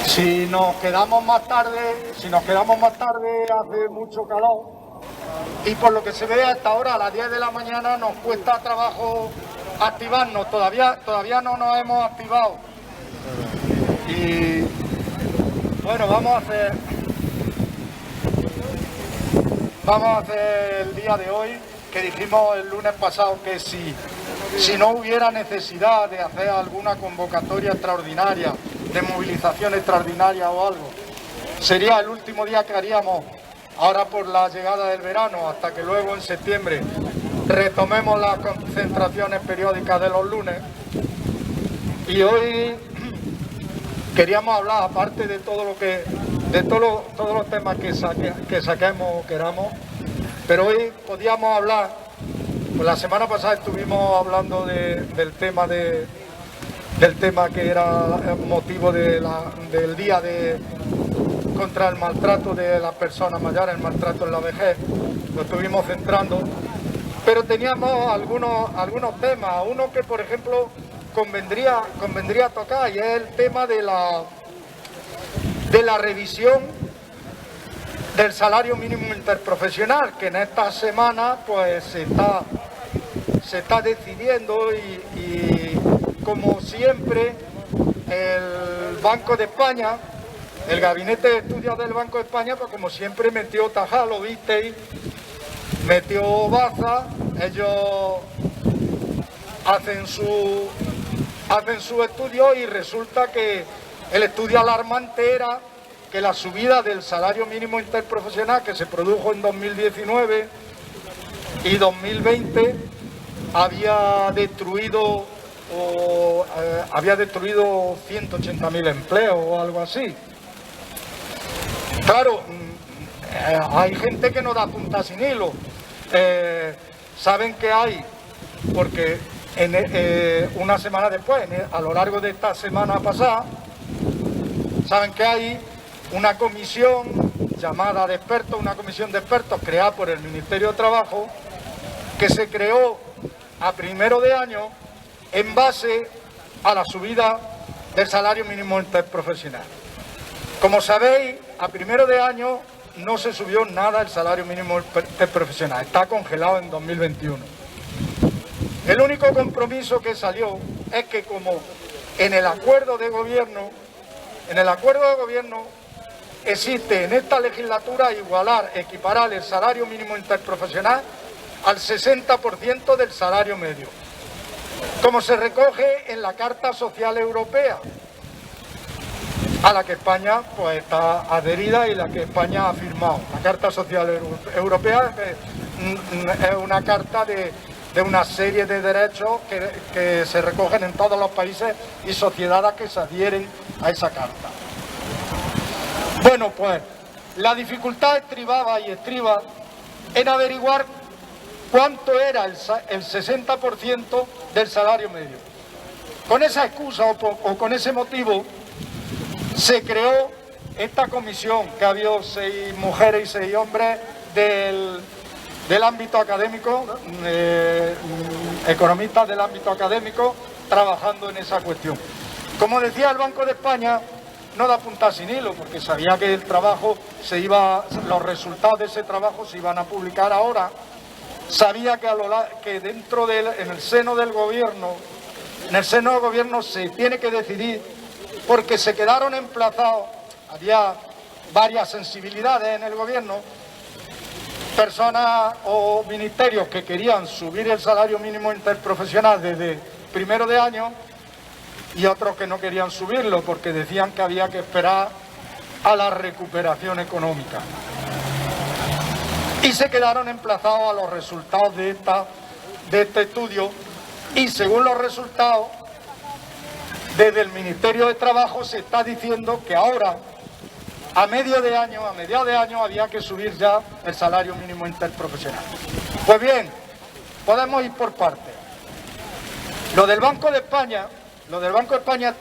Si nos quedamos más tarde hace mucho calor y por lo que se ve hasta ahora a las 10 de la mañana nos cuesta trabajo activarnos, todavía no nos hemos activado. Y bueno, vamos a hacer el día de hoy, que dijimos el lunes pasado que si no hubiera necesidad de hacer alguna convocatoria extraordinaria, de movilización extraordinaria o algo, sería el último día que haríamos ahora por la llegada del verano, hasta que luego en septiembre retomemos las concentraciones periódicas de los lunes. Y hoy queríamos hablar, aparte de todo lo que, todos los temas que saquemos o queramos, pero hoy podíamos hablar, pues la semana pasada estuvimos hablando del tema que era motivo del día contra el maltrato de las personas mayores, el maltrato en la vejez, lo estuvimos centrando, pero teníamos algunos temas, uno que por ejemplo convendría tocar, y es el tema de la revisión del salario mínimo interprofesional, que en esta semana pues se está decidiendo y como siempre el Banco de España, el Gabinete de Estudios del Banco de España, pues como siempre metió tajá, lo visteis, metió baza. Ellos hacen su estudio y resulta que el estudio alarmante era que la subida del salario mínimo interprofesional que se produjo en 2019 y 2020 había destruido 180.000 empleos o algo así. Claro, hay gente que no da punta sin hilo. Saben que hay, porque una semana después, a lo largo de esta semana pasada, saben que hay una comisión llamada de expertos, una comisión de expertos creada por el Ministerio de Trabajo, que se creó a primero de año en base a la subida del salario mínimo interprofesional. Como sabéis, a primero de año no se subió nada el salario mínimo interprofesional, está congelado en 2021. El único compromiso que salió es que como en el acuerdo de gobierno existe en esta legislatura equiparar el salario mínimo interprofesional al 60% del salario medio, como se recoge en la Carta Social Europea, a la que España pues está adherida y la que España ha firmado. La Carta Social Europea es una carta de una serie de derechos que se recogen en todos los países y sociedades que se adhieren a esa carta. Bueno, pues la dificultad estriba en averiguar cuánto era el 60% del salario medio. Con esa excusa o con ese motivo se creó esta comisión, que ha habido 6 mujeres y 6 hombres del ámbito académico, economistas del ámbito académico, trabajando en esa cuestión. Como decía, el Banco de España no da punta sin hilo, porque sabía que el trabajo los resultados de ese trabajo se iban a publicar ahora. Sabía que en el seno del gobierno se tiene que decidir, porque se quedaron emplazados, había varias sensibilidades en el gobierno, personas o ministerios que querían subir el salario mínimo interprofesional desde primero de año y otros que no querían subirlo porque decían que había que esperar a la recuperación económica. Y se quedaron emplazados a los resultados de este estudio, y según los resultados, desde el Ministerio de Trabajo se está diciendo que ahora, a mediados de año, había que subir ya el salario mínimo interprofesional. Pues bien, podemos ir por partes. Lo del Banco de España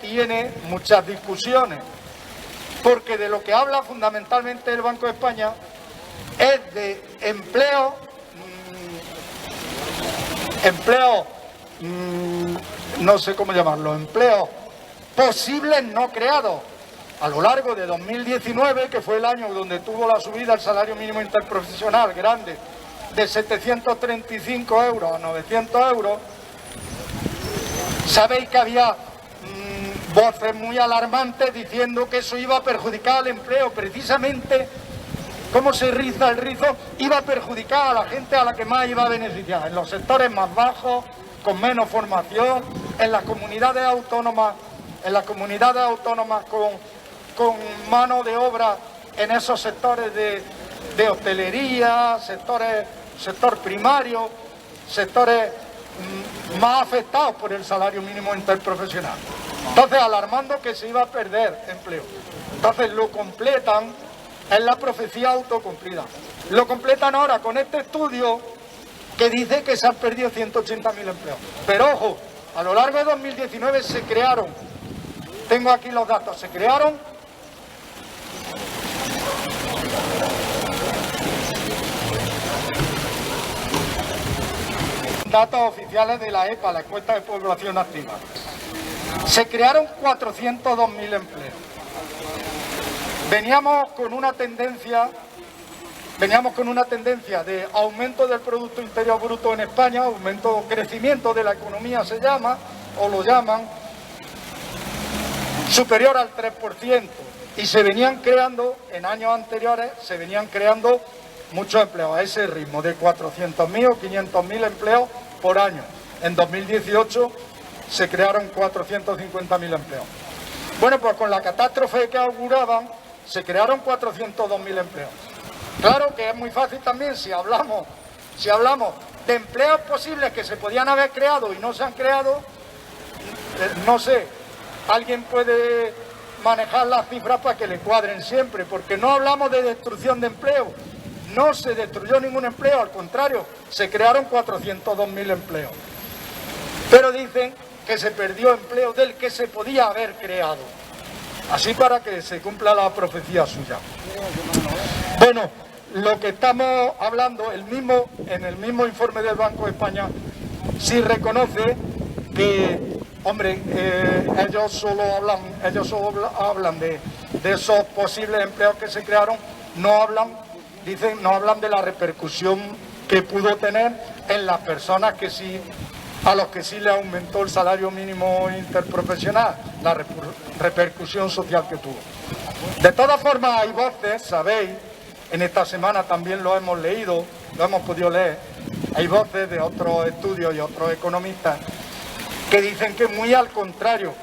tiene muchas discusiones, porque de lo que habla fundamentalmente el Banco de España es de empleo no sé cómo llamarlo, empleos posibles no creados. a lo largo de 2019, que fue el año donde tuvo la subida del salario mínimo interprofesional grande, de 735 euros a 900 euros, sabéis que había voces muy alarmantes diciendo que eso iba a perjudicar al empleo. Precisamente, cómo se riza el rizo, iba a perjudicar a la gente a la que más iba a beneficiar, en los sectores más bajos, con menos formación, en las comunidades autónomas, con mano de obra en esos sectores de hostelería, sector primario, sectores más afectados por el salario mínimo interprofesional. Entonces, alarmando que se iba a perder empleo. Entonces lo completan, es la profecía autocumplida. Lo completan ahora con este estudio que dice que se han perdido 180.000 empleos. Pero ojo, a lo largo de 2019 se crearon, tengo aquí los datos, se crearon datos oficiales de la EPA, la encuesta de población activa. Se crearon 402.000 empleos. Veníamos con una tendencia de aumento del Producto Interior Bruto en España, crecimiento de la economía se llama, o lo llaman, superior al 3%. Y se venían creando, en años anteriores, muchos empleos a ese ritmo, de 400.000 o 500.000 empleos por año. En 2018 se crearon 450.000 empleos. Bueno, pues con la catástrofe que auguraban, se crearon 402.000 empleos. Claro que es muy fácil también, si hablamos de empleos posibles que se podían haber creado y no se han creado, no sé, alguien puede manejar las cifras para que le cuadren siempre, porque no hablamos de destrucción de empleo, no se destruyó ningún empleo, al contrario, se crearon 402.000 empleos. Pero dicen que se perdió empleo del que se podía haber creado, así para que se cumpla la profecía suya. Bueno, lo que estamos hablando, en el mismo informe del Banco de España, sí reconoce que, hombre, ellos solo hablan de esos posibles empleos que se crearon, no hablan de la repercusión que pudo tener en las personas a los que sí le aumentó el salario mínimo interprofesional, la repercusión social que tuvo. De todas formas, hay voces, sabéis, en esta semana también lo hemos leído, lo hemos podido leer, hay voces de otros estudios y otros economistas que dicen que muy al contrario,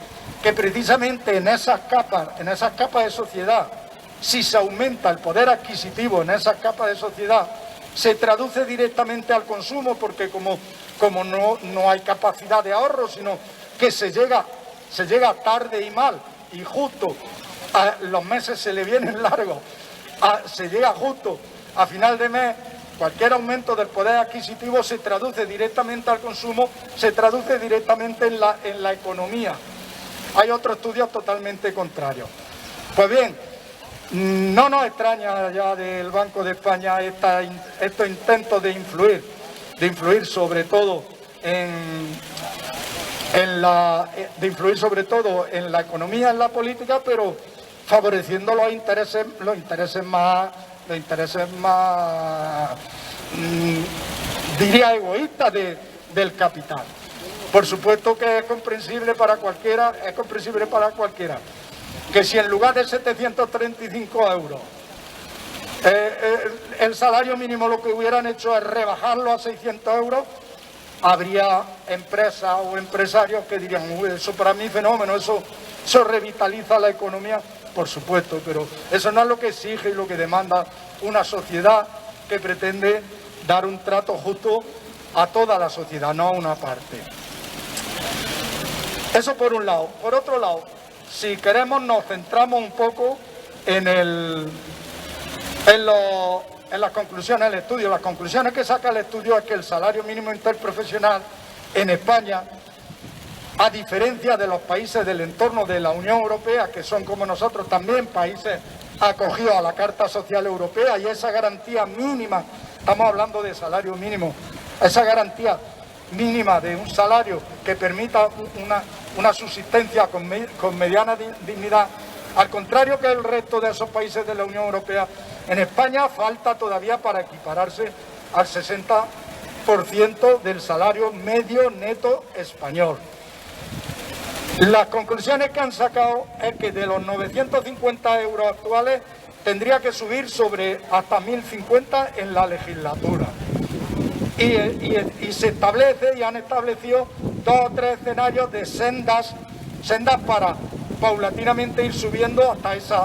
que precisamente en esas capas de sociedad, si se aumenta el poder adquisitivo en esas capas de sociedad, se traduce directamente al consumo, porque como no hay capacidad de ahorro, sino que se llega tarde y mal, y justo los meses se le vienen largos, se llega justo a final de mes, cualquier aumento del poder adquisitivo se traduce directamente al consumo, se traduce directamente en la economía. Hay otros estudios totalmente contrarios. Pues bien, no nos extraña ya del Banco de España estos intentos de influir sobre todo en la economía, en la política, pero favoreciendo los intereses más diría egoístas del capital. Por supuesto que es comprensible para cualquiera, que si en lugar de 735 euros el salario mínimo lo que hubieran hecho es rebajarlo a 600 euros, habría empresas o empresarios que dirían: uy, eso para mí es fenómeno, eso revitaliza la economía. Por supuesto, pero eso no es lo que exige y lo que demanda una sociedad que pretende dar un trato justo a toda la sociedad, no a una parte. Eso por un lado. Por otro lado, si queremos nos centramos un poco en las conclusiones del estudio. Las conclusiones que saca el estudio es que el salario mínimo interprofesional en España, a diferencia de los países del entorno de la Unión Europea, que son como nosotros también países acogidos a la Carta Social Europea, y esa garantía mínima, estamos hablando de salario mínimo, esa garantía mínima de un salario que permita una subsistencia con mediana dignidad Al contrario que el resto de esos países de la Unión Europea, en España falta todavía para equipararse al 60% del salario medio neto español. Las conclusiones que han sacado es que de los 950 euros actuales tendría que subir sobre hasta 1.050 en la legislatura. Y se establece y han establecido 2 o 3 escenarios de sendas para paulatinamente ir subiendo hasta ese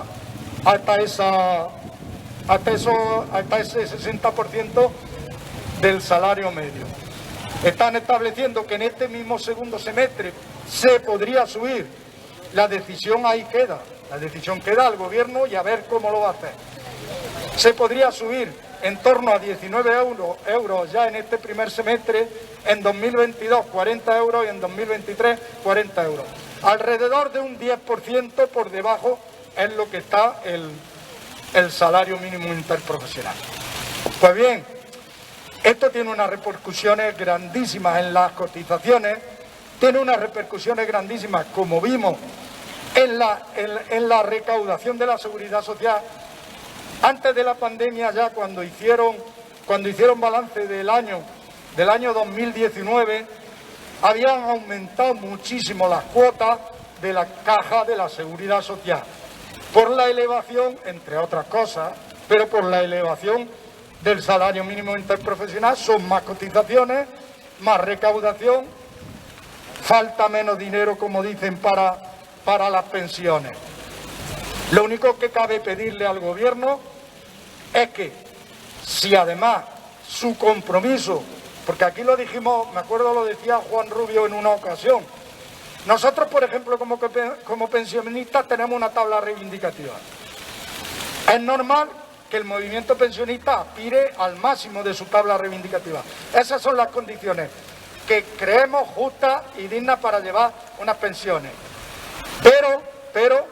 60% del salario medio. Están estableciendo que en este mismo segundo semestre se podría subir. La decisión ahí queda. La decisión queda al gobierno y a ver cómo lo va a hacer. Se podría subir en torno a 19 euros ya en este primer semestre, en 2022 40 euros y en 2023 40 euros. Alrededor de un 10% por debajo es lo que está el salario mínimo interprofesional. Pues bien, esto tiene unas repercusiones grandísimas en las cotizaciones, tiene unas repercusiones grandísimas, como vimos, en la recaudación de la seguridad social. Antes de la pandemia, ya cuando hicieron balance del año 2019, habían aumentado muchísimo las cuotas de la caja de la seguridad social, por la elevación, entre otras cosas, pero por la elevación del salario mínimo interprofesional. Son más cotizaciones, más recaudación, falta menos dinero, como dicen, para las pensiones. Lo único que cabe pedirle al gobierno es que, si además su compromiso, porque aquí lo dijimos, me acuerdo lo decía Juan Rubio en una ocasión, nosotros, por ejemplo, como pensionistas tenemos una tabla reivindicativa. Es normal que el movimiento pensionista aspire al máximo de su tabla reivindicativa. Esas son las condiciones que creemos justas y dignas para llevar unas pensiones. Pero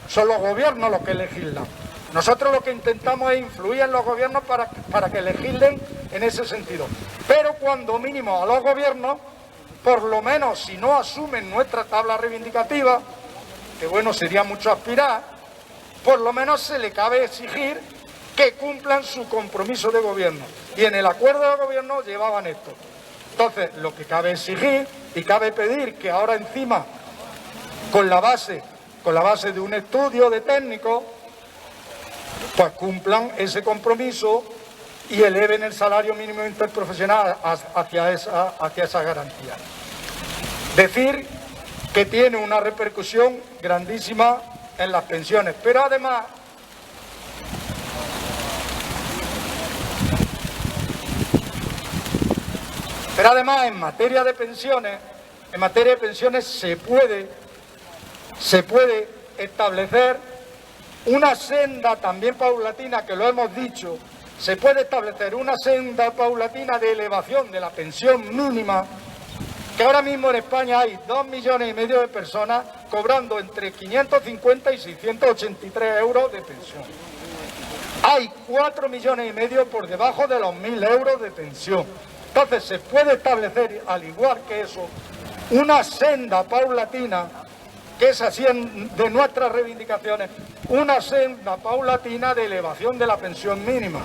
son los gobiernos los que legislan. Nosotros lo que intentamos es influir en los gobiernos para que legislen en ese sentido. Pero cuando mínimo a los gobiernos, por lo menos si no asumen nuestra tabla reivindicativa, que bueno, sería mucho aspirar, por lo menos se le cabe exigir que cumplan su compromiso de gobierno. Y en el acuerdo de gobierno llevaban esto. Entonces, lo que cabe exigir y cabe pedir que ahora encima, con la base de un estudio de técnicos, pues cumplan ese compromiso y eleven el salario mínimo interprofesional hacia esa garantía. Decir que tiene una repercusión grandísima en las pensiones, pero además en materia de pensiones se puede establecer una senda también paulatina, que lo hemos dicho, se puede establecer una senda paulatina de elevación de la pensión mínima, que ahora mismo en España hay 2,5 millones de personas cobrando entre 550 y 683 euros de pensión. Hay 4,5 millones por debajo de los 1.000 euros de pensión. Entonces se puede establecer, al igual que eso, una senda paulatina, que es así de nuestras reivindicaciones, una senda paulatina de elevación de la pensión mínima.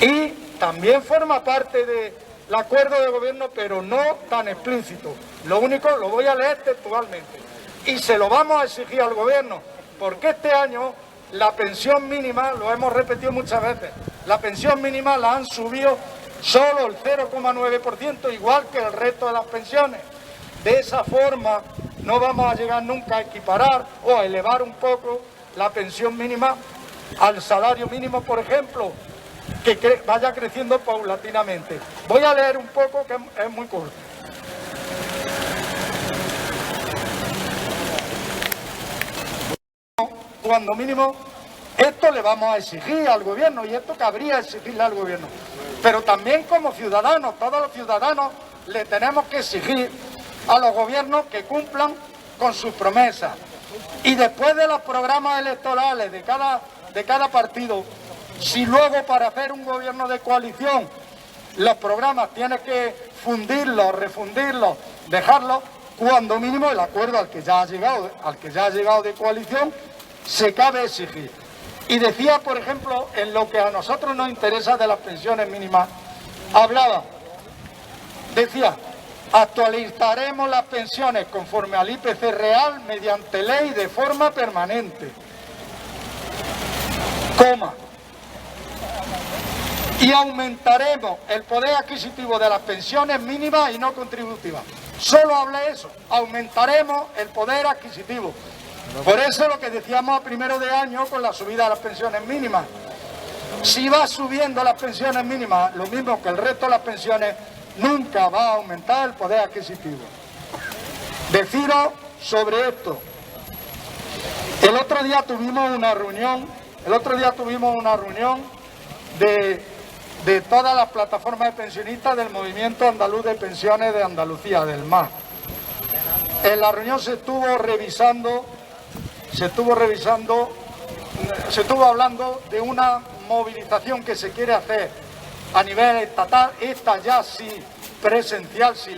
Y también forma parte del acuerdo de gobierno, pero no tan explícito. Lo único, lo voy a leer textualmente, y se lo vamos a exigir al gobierno, porque este año la pensión mínima, lo hemos repetido muchas veces, la pensión mínima la han subido solo el 0,9%, igual que el resto de las pensiones. De esa forma no vamos a llegar nunca a equiparar o a elevar un poco la pensión mínima al salario mínimo, por ejemplo, que vaya creciendo paulatinamente. Voy a leer un poco, que es muy corto. Cuando mínimo, esto le vamos a exigir al gobierno, y esto cabría exigirle al gobierno. Pero también como ciudadanos, todos los ciudadanos, le tenemos que exigir a los gobiernos que cumplan con sus promesas. Y después de los programas electorales de cada partido, si luego para hacer un gobierno de coalición los programas tienes que fundirlos, refundirlos, dejarlos, cuando mínimo el acuerdo al que ya ha llegado de coalición, se cabe exigir. Y decía, por ejemplo, en lo que a nosotros nos interesa de las pensiones mínimas, decía, actualizaremos las pensiones conforme al IPC real mediante ley de forma permanente. Y aumentaremos el poder adquisitivo de las pensiones mínimas y no contributivas. Solo hablé eso, aumentaremos el poder adquisitivo. Por eso lo que decíamos a primero de año con la subida de las pensiones mínimas. Si va subiendo las pensiones mínimas, lo mismo que el resto de las pensiones, nunca va a aumentar el poder adquisitivo. Deciros sobre esto. El otro día tuvimos una reunión de todas las plataformas de pensionistas del Movimiento Andaluz de Pensiones de Andalucía, del MAS. En la reunión se estuvo hablando de una movilización que se quiere hacer a nivel estatal, esta ya sí presencial, si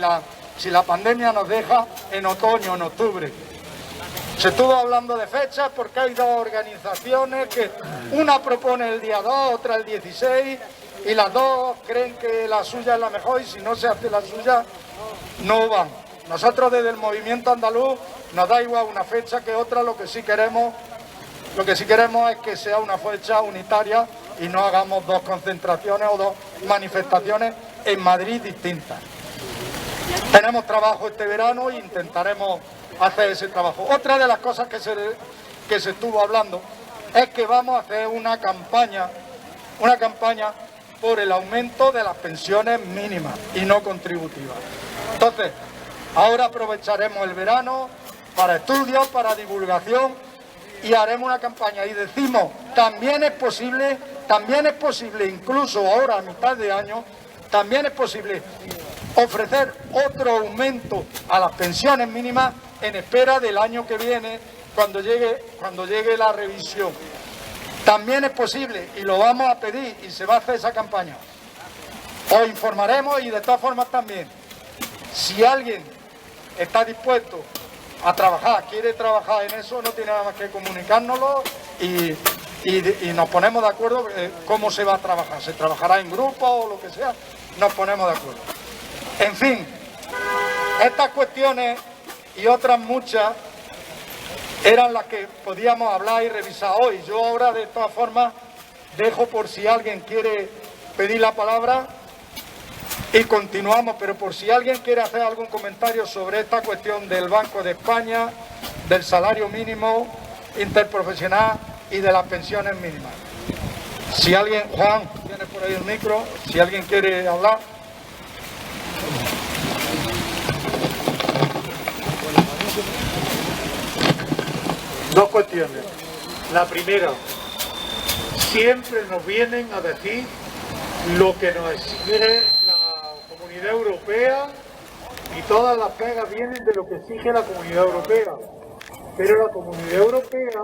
la pandemia nos deja, en otoño, en octubre. Se estuvo hablando de fechas porque hay dos organizaciones que una propone el día 2, otra el 16, y las dos creen que la suya es la mejor y si no se hace la suya no van. Nosotros desde el movimiento andaluz nos da igual una fecha que otra, lo que sí queremos es que sea una fecha unitaria y no hagamos dos concentraciones o dos manifestaciones en Madrid distintas. Tenemos trabajo este verano e intentaremos hacer ese trabajo. Otra de las cosas que se estuvo hablando es que vamos a hacer una campaña por el aumento de las pensiones mínimas y no contributivas. Entonces, ahora aprovecharemos el verano para estudios, para divulgación y haremos una campaña. Y decimos, también es posible, incluso ahora a mitad de año, también es posible ofrecer otro aumento a las pensiones mínimas en espera del año que viene, cuando llegue la revisión. También es posible y lo vamos a pedir y se va a hacer esa campaña. Os informaremos y de todas formas también, si alguien está dispuesto a trabajar, quiere trabajar en eso, no tiene nada más que comunicárnoslo y nos ponemos de acuerdo cómo se va a trabajar. Se trabajará en grupo o lo que sea, nos ponemos de acuerdo. En fin, estas cuestiones y otras muchas eran las que podíamos hablar y revisar hoy. Yo ahora, de todas formas, dejo por si alguien quiere pedir la palabra y continuamos, pero por si alguien quiere hacer algún comentario sobre esta cuestión del Banco de España, del salario mínimo interprofesional y de las pensiones mínimas. Si alguien, Juan, tiene por ahí el micro, si alguien quiere hablar. Dos cuestiones. La primera, siempre nos vienen a decir lo que nos exige la Comunidad Europea y todas las pegas vienen de lo que exige la Comunidad Europea. Pero la Comunidad Europea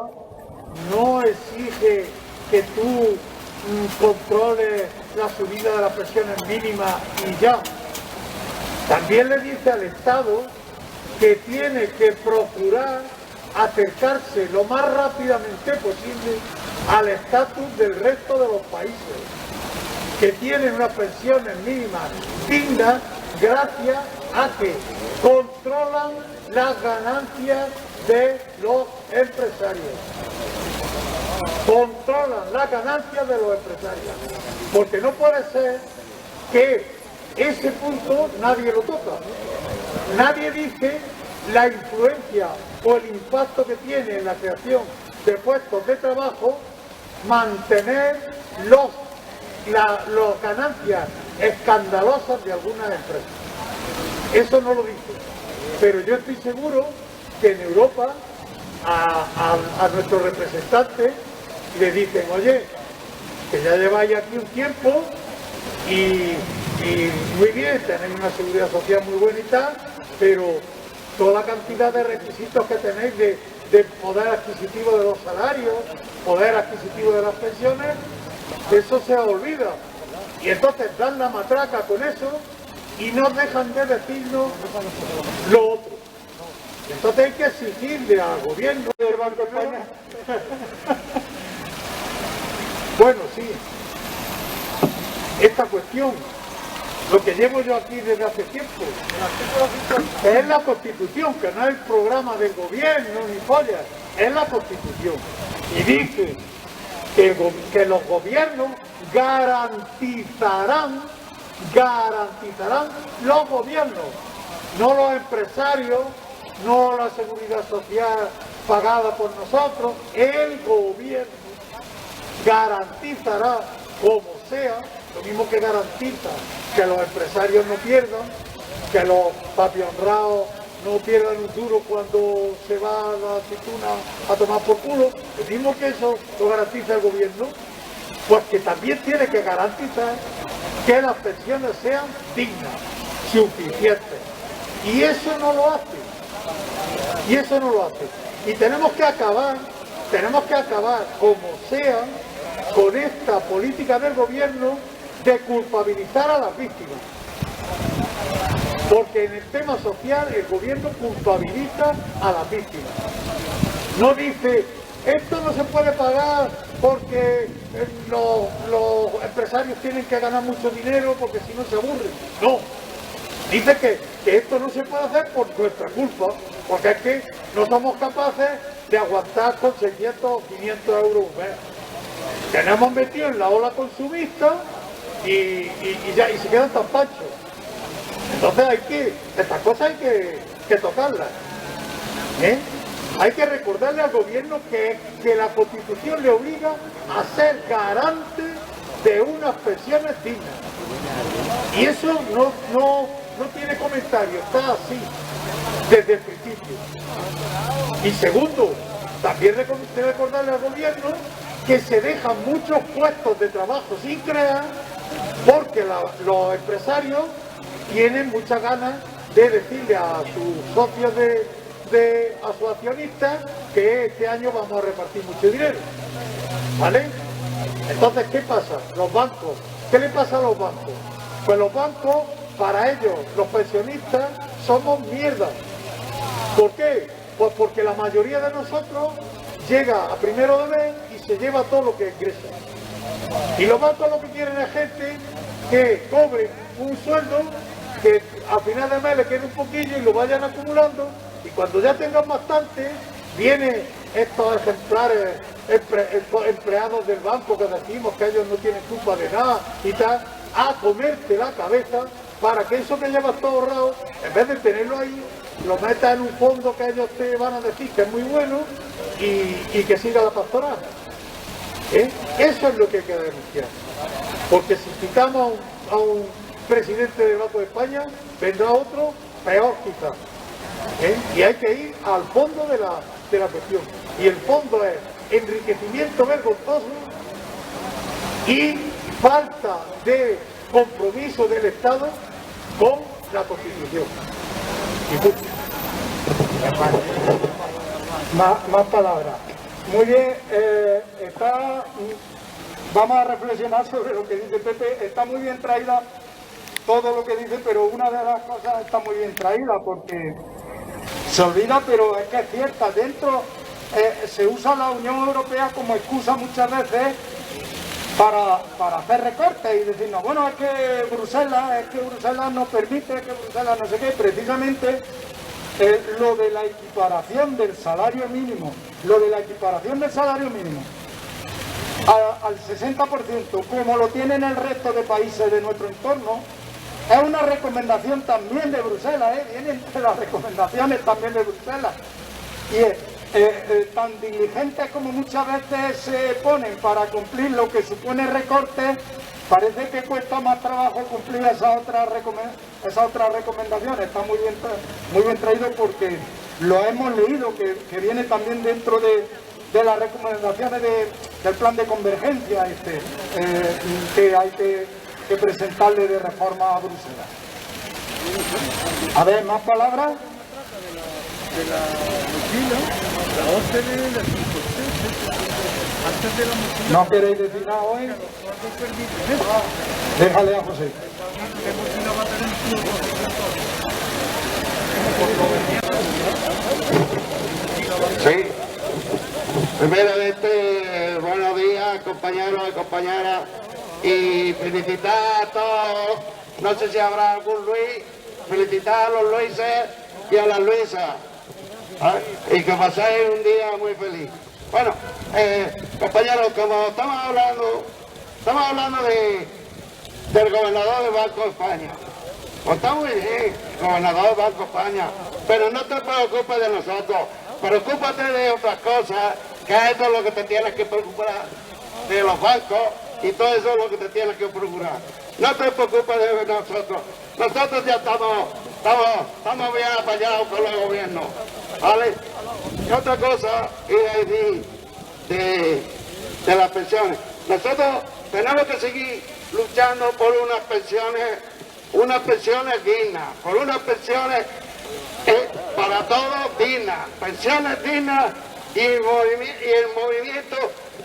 no exige que tú controles la subida de las pensiones mínimas y ya. También le dice al Estado que tiene que procurar acercarse lo más rápidamente posible al estatus del resto de los países que tienen unas pensiones mínimas dignas gracias a que controlan las ganancias de los empresarios. Controlan las ganancias de los empresarios. Porque no puede ser que ese punto nadie lo toca. Nadie dice la influencia o el impacto que tiene en la creación de puestos de trabajo mantener las ganancias escandalosas de algunas empresas. Eso no lo dice. Pero yo estoy seguro que en Europa a nuestros representantes le dicen, oye, que ya lleváis aquí un tiempo y muy bien, tenéis una seguridad social muy buena y tal, pero toda la cantidad de requisitos que tenéis de poder adquisitivo de los salarios, poder adquisitivo de las pensiones, eso se olvida. Y entonces dan la matraca con eso y no dejan de decirnos lo otro. Entonces hay que exigirle al gobierno del Banco de España. Bueno, sí, esta cuestión, lo que llevo yo aquí desde hace tiempo, es la Constitución, que no es el programa del gobierno ni pollas, es la Constitución. Y dice que los gobiernos garantizarán los gobiernos, no los empresarios, no la seguridad social pagada por nosotros, el gobierno garantizará como sea, lo mismo que garantiza que los empresarios no pierdan, que los papi honrados no pierdan un duro cuando se va a la aceituna a tomar por culo, lo mismo que eso lo garantiza el gobierno, pues que también tiene que garantizar que las pensiones sean dignas, suficientes. Y eso no lo hace. Y tenemos que acabar como sea con esta política del gobierno de culpabilizar a las víctimas. Porque en el tema social el gobierno culpabiliza a las víctimas. No dice, esto no se puede pagar porque los empresarios tienen que ganar mucho dinero porque si no se aburren. No, dice que esto no se puede hacer por nuestra culpa, porque es que no somos capaces de aguantar con 600 o 500 euros un mes. Tenemos metido en la ola consumista y se quedan tan panchos. Entonces estas cosas hay que tocarlas. Hay que recordarle al gobierno que la Constitución le obliga a ser garante de unas pensiones dignas. Y eso no tiene comentario, está así, desde el principio. Y segundo, también recordarle al gobierno que se dejan muchos puestos de trabajo sin crear porque los empresarios tienen muchas ganas de decirle a sus socios a sus accionistas que este año vamos a repartir mucho dinero. ¿Vale? Entonces, ¿qué pasa? Los bancos. ¿Qué le pasa a los bancos? Pues los bancos, para ellos, los pensionistas, somos mierda. ¿Por qué? Pues porque la mayoría de nosotros llega a primero de mes y se lleva todo lo que ingresa. Y los bancos lo que quieren es gente que cobre un sueldo, que a final de mes le quede un poquillo y lo vayan acumulando, y cuando ya tengan bastante, vienen estos ejemplares empleados del banco que decimos que ellos no tienen culpa de nada y tal, a comerte la cabeza para que eso que llevas todo ahorrado, en vez de tenerlo ahí, lo metas en un fondo que ellos te van a decir que es muy bueno y que siga la pastoral. Eso es lo que hay que denunciar. Porque si quitamos a un presidente del Banco de España, vendrá otro peor quizás. Y hay que ir al fondo de la cuestión. Y el fondo es enriquecimiento vergonzoso y falta de compromiso del Estado con la Constitución. Y punto. Más palabras. Muy bien, vamos a reflexionar sobre lo que dice Pepe. Está muy bien traída todo lo que dice, pero una de las cosas está muy bien traída porque se olvida, pero es que es cierta. Dentro se usa la Unión Europea como excusa muchas veces para hacer recortes y decirnos, bueno, es que Bruselas nos permite, que Bruselas no sé qué. Precisamente lo de la equiparación del salario mínimo, al 60%, como lo tienen el resto de países de nuestro entorno, es una recomendación también de Bruselas, viene entre las recomendaciones también de Bruselas. Y tan diligentes como muchas veces se ponen para cumplir lo que supone recortes, parece que cuesta más trabajo cumplir esas otras recomendaciones. Está muy bien traído porque lo hemos leído, que viene también dentro de las recomendaciones del plan de convergencia que hay que presentarle de reforma a Bruselas. A ver, ¿más palabras? De la mochila, la OCDE, la 5 antes de la mochila. ¿No queréis decir nada hoy? Déjale a José. ¿Qué mochila va a tener? Sí. Primeramente, buenos días, compañeros y compañeras, y felicitar a todos, no sé si habrá algún Luis, felicitar a los Luises y a las Luisas, y que paséis un día muy feliz. Bueno, compañeros, como estamos hablando del gobernador del Banco de España. Pues está muy bien, gobernador del Banco de España, pero no te preocupes de nosotros, preocúpate de otras cosas, que eso es lo que te tienes que preocupar, de los bancos, y todo eso es lo que te tienes que procurar. No te preocupes de nosotros, nosotros ya estamos bien apañados con el gobierno, ¿vale? Y otra cosa, y de las pensiones, nosotros tenemos que seguir luchando por unas pensiones dignas, por unas pensiones para todos dignas, pensiones dignas, y el movimiento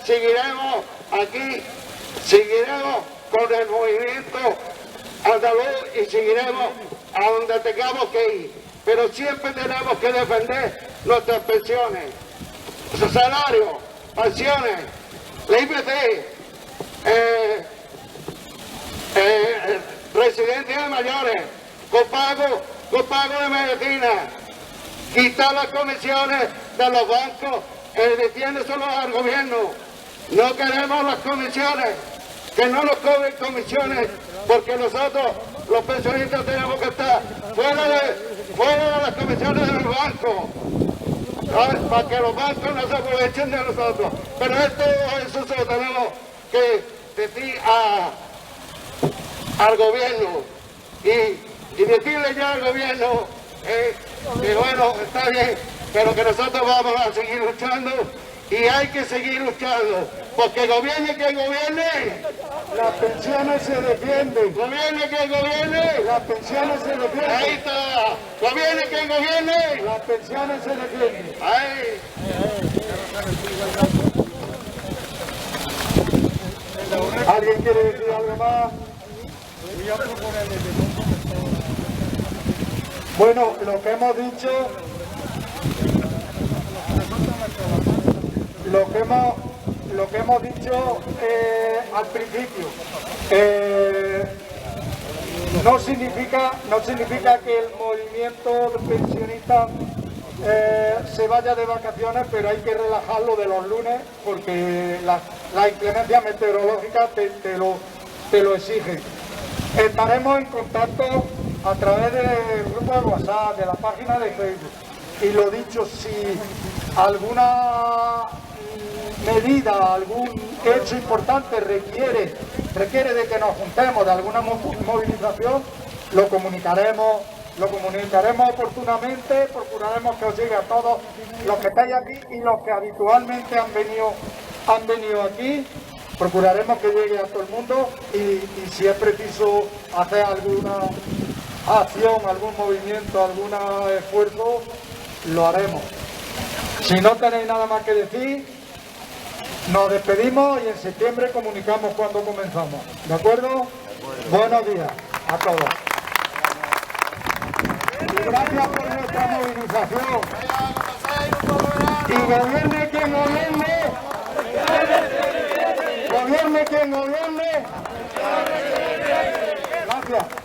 seguiremos aquí, seguiremos con el movimiento andaluz y seguiremos a donde tengamos que ir, pero siempre tenemos que defender nuestras pensiones, nuestros salarios, pensiones, la IPC, residencias de mayores, copago de medicina, quitar las comisiones de los bancos, detiéndoselo al gobierno. No queremos las comisiones, que no nos cobren comisiones, porque nosotros, los pensionistas, tenemos que estar fuera de las comisiones del banco, ¿sabes? Para que los bancos no se aprovechen de nosotros. Pero eso se lo tenemos que decir al gobierno y decirle ya al gobierno que bueno, está bien, pero que nosotros vamos a seguir luchando y hay que seguir luchando, porque gobierne quien gobierne, Las pensiones se defienden. gobierne quien gobierne, Las pensiones se ahí defienden. está, gobierne quien gobierne, Las pensiones se defienden. ahí. ¿Alguien quiere decir algo más? Voy a proponerle que Bueno, lo que hemos dicho, al principio, no significa que el movimiento de pensionistas se vaya de vacaciones, pero hay que relajarlo de los lunes porque la inclemencia meteorológica te lo exige. Estaremos en contacto a través del grupo de WhatsApp, de la página de Facebook. Y lo dicho, si alguna medida, algún hecho importante requiere de que nos juntemos, de alguna movilización, lo comunicaremos oportunamente, procuraremos que os llegue a todos los que estáis aquí y los que habitualmente han venido aquí. Procuraremos que llegue a todo el mundo y si es preciso hacer alguna acción, algún movimiento, algún esfuerzo, lo haremos. Si no tenéis nada más que decir, nos despedimos y en septiembre comunicamos cuando comenzamos. ¿De acuerdo? Buenos días a todos. Y gracias por nuestra movilización. Y gobierne quien gobierne. Gobierne quien gobierne. Gracias.